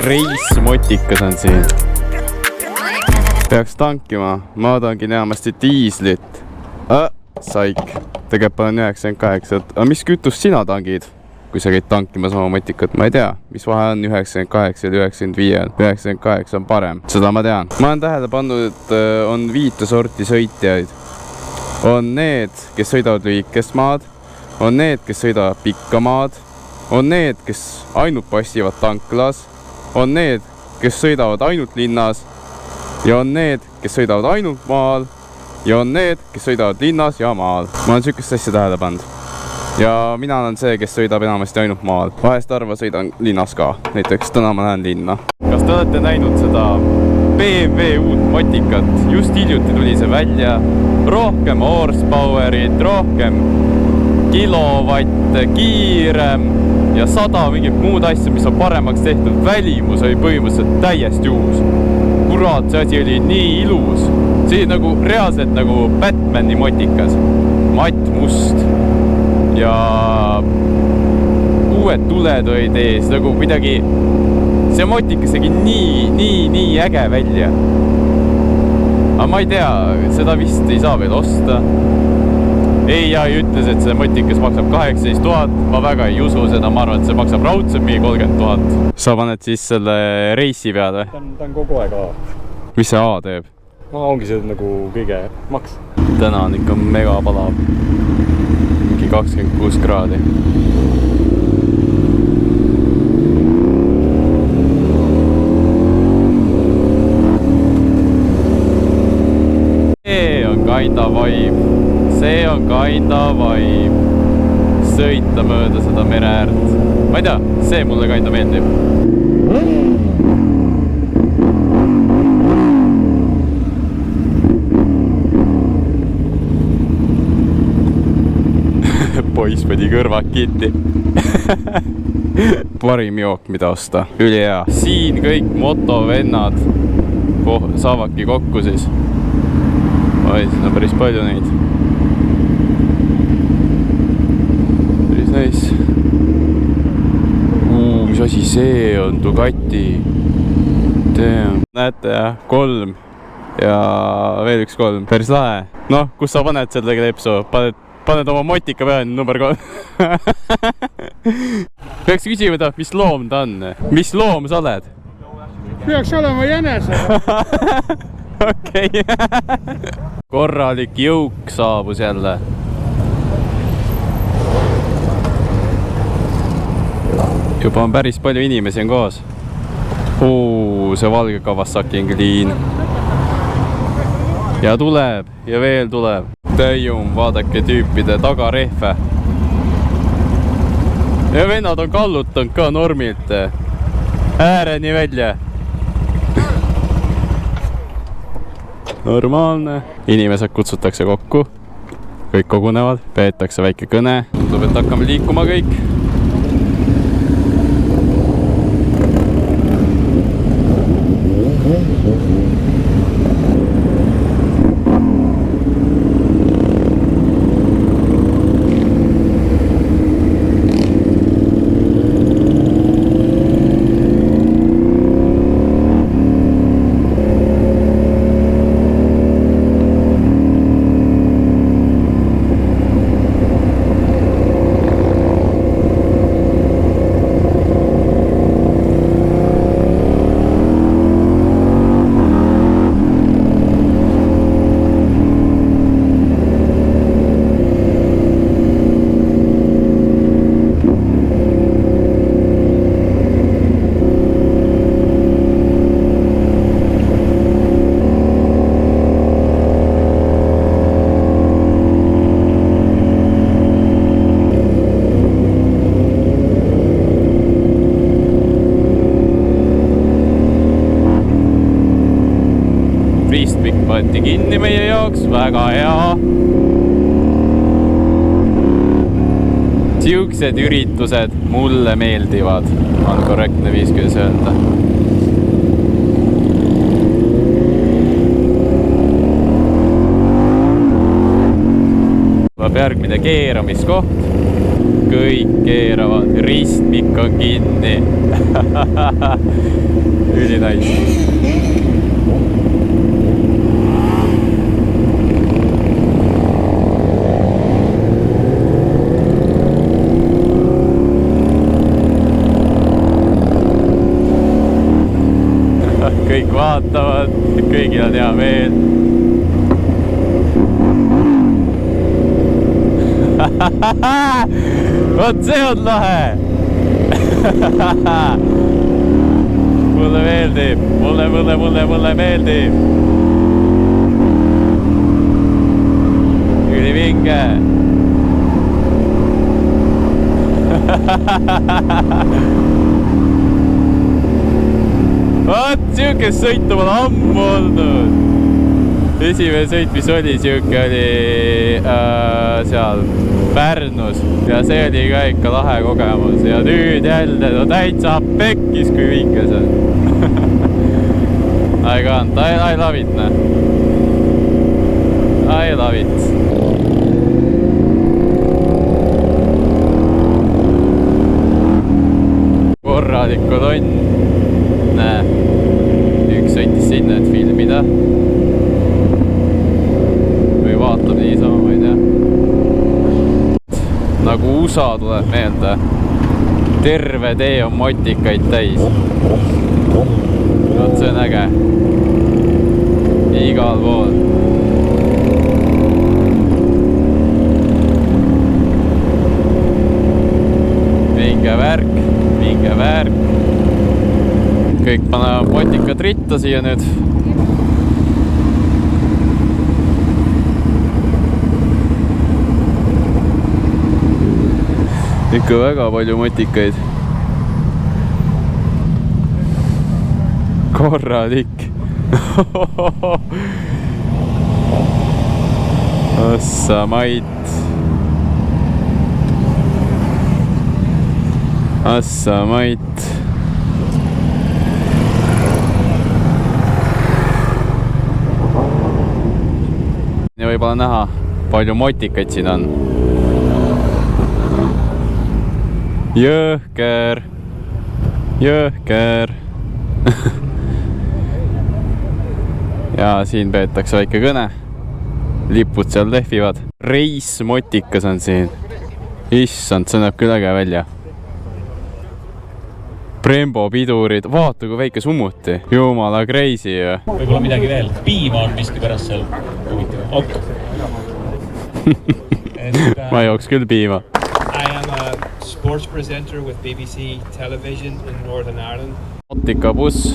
reismotikas on siin. Peaks tankima, ma tangin enamasti diislit. Saik, tegelikult panen 98. Aga mis kütust sina tangid, kui sa käid tankimas oma motikat? Ma ei tea, mis vahe on 98 ja 95. 98 on parem, seda ma tean. Ma olen tähele pannud, et on 5 sorti sõitjaid. On need, kes sõidavad lühikest maad, on need, kes sõidavad pikka maad, on need, kes ainult passivad tanklas, on need, kes sõidavad ainult linnas ja on need, kes sõidavad ainult maal ja on need, kes sõidavad linnas ja maal. Ma olen sükest asja tähele pannud. Ja mina olen see, kes sõidab enamasti ainult maal. Vahest arva sõidan linnas ka. Näiteks täna ma lähen linna. Kas te olete näinud seda BMW uut motikat? Just hiljuti tuli see välja. Rohkem horsepowerit, rohkem kilovatte, kiirem ja 100 mingit muud asja, mis on paremaks tehtud. Välimus oli põhimõtteliselt täiesti uus. Kurat, see asi oli nii ilus. See oli nagu reaalselt nagu Batmani motikas. Matt must. Ja uued tuled olid ees, nagu midagi. See motikas tegi nii äge välja. Aga ma ei tea, seda vist ei saa veel osta. EIA ütles, et see motikas maksab 18 000. Ma väga ei usu seda, ma arvan, et see maksab raudselt mingi 30 000. Sa paned siis selle reisi peale? Ta on kogu aeg A. Mis see A teeb? Ongi see nagu kõige maks. Täna on ikka mega palav. Mingi 26 kraadi. See on kinda vibe. See on kinda vibe. Sõita mööda seda mere äärt. Ma ei tea, see mulle kinda meeldib. Poiss pidi kõrvad kitti. Parim jook, mida osta. Üli hea. Siin kõik motovennad saavadki kokku siis. Oi, siin on päris palju neid. Päris nice. Mis asi see on? Dugati. Damn. Näete jah, 3 ja veel üks 3. Päris lahe. Noh, kus sa paned selle kleepsu? Paned oma motika peale number 3. Peaks küsima ta, mis loom ta on? Mis loom sa oled? Peaks olema jänese. Okei. Korralik jõuk saabus jälle. Juba on päris palju inimesi on koos. See valge Kawasaki on clean. Ja tuleb ja veel tuleb. Täium, vaadake tüüpide tagarehve. Ja vennad on kallutanud ka normilt. Ääreni välja. Normaalne. Inimesed kutsutakse kokku. Kõik kogunevad. Peetakse väike kõne. Tundub, et hakkame liikuma kõik. Ristmik võeti kinni meie jaoks, väga hea. Siuksed üritused mulle meeldivad, on korrektne viis küll öelda. Tuleb järgmine keeramiskoht. kõik keeravad, ristmik on kinni. Ülinais. Kõik vaatavad, kõigil on hea meel. Vot see on lahe. Mulle meeldib, mulle meeldib. Ülivinge. Vaat, siukest sõitu pole ammu olnud. Esimene sõit, mis oli, siuke oli seal Pärnus ja see oli ka ikka lahe kogemus ja nüüd jälle no täitsa pekkis, kui vinge see on. I love it, ne? I love it. Korralikud on. Näe, üks sõitis sinna, et filmida. Või vaatab niisama, ma ei tea. Nagu USA tuleb meelde. Terve tee on motikaid täis. Vaat see on äge. Igal pool. Vinge värk. Kõik panevad motikad ritta siia nüüd. Ikka väga palju motikaid. Korralik. Ossa mait. Ja võib-olla näha, palju motikaid siin on. Jõhker. Ja siin peetakse väike kõne. Lipud seal lehvivad. Reis motikas on siin. Issand, see näeb küll äge välja. Brembo pidurid, vaata kui väike summuti. Jumala crazy ju. Võib-olla midagi veel. Piima on miski pärast seal. Ok. Ma jooks küll piima. I am a sports presenter with BBC Television in Northern Ireland. Motikabuss.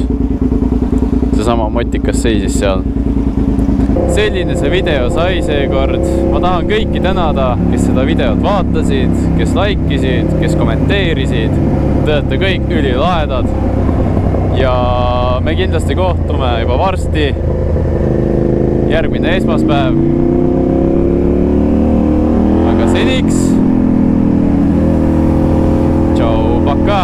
Seesama motikas seisis seal. Selline see video sai seekord. Ma tahan kõiki tänada, kes seda videot vaatasid, kes like'isid, kes kommenteerisid. Te olete kõik ülilaedad. Ja me kindlasti kohtume juba varsti. Järgmine esmaspäev. Aga seniks. Tšau, paka!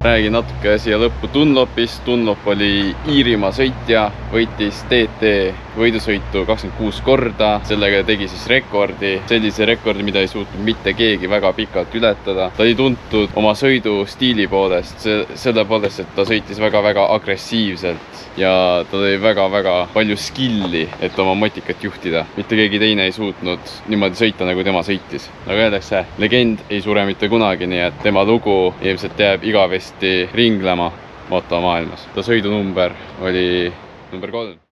Räägin natuke siia lõppu Dunlopist. Dunlop oli Iirimaa sõitja, võitis TT võidusõitu 26 korda. Sellega tegi siis rekordi, sellise rekordi, mida ei suutnud mitte keegi väga pikalt ületada. Ta oli tuntud oma sõidu stiili poolest, selle poolest, et ta sõitis väga-väga agressiivselt ja ta tõi väga-väga palju skilli, et oma motikat juhtida. Mitte keegi teine ei suutnud niimoodi sõita, nagu tema sõitis. Nagu öeldakse, legend ei sure mitte kunagi, nii et tema lugu ilmselt jääb igavesti ringlema motomaailmas. Ta sõidunumber oli number 3.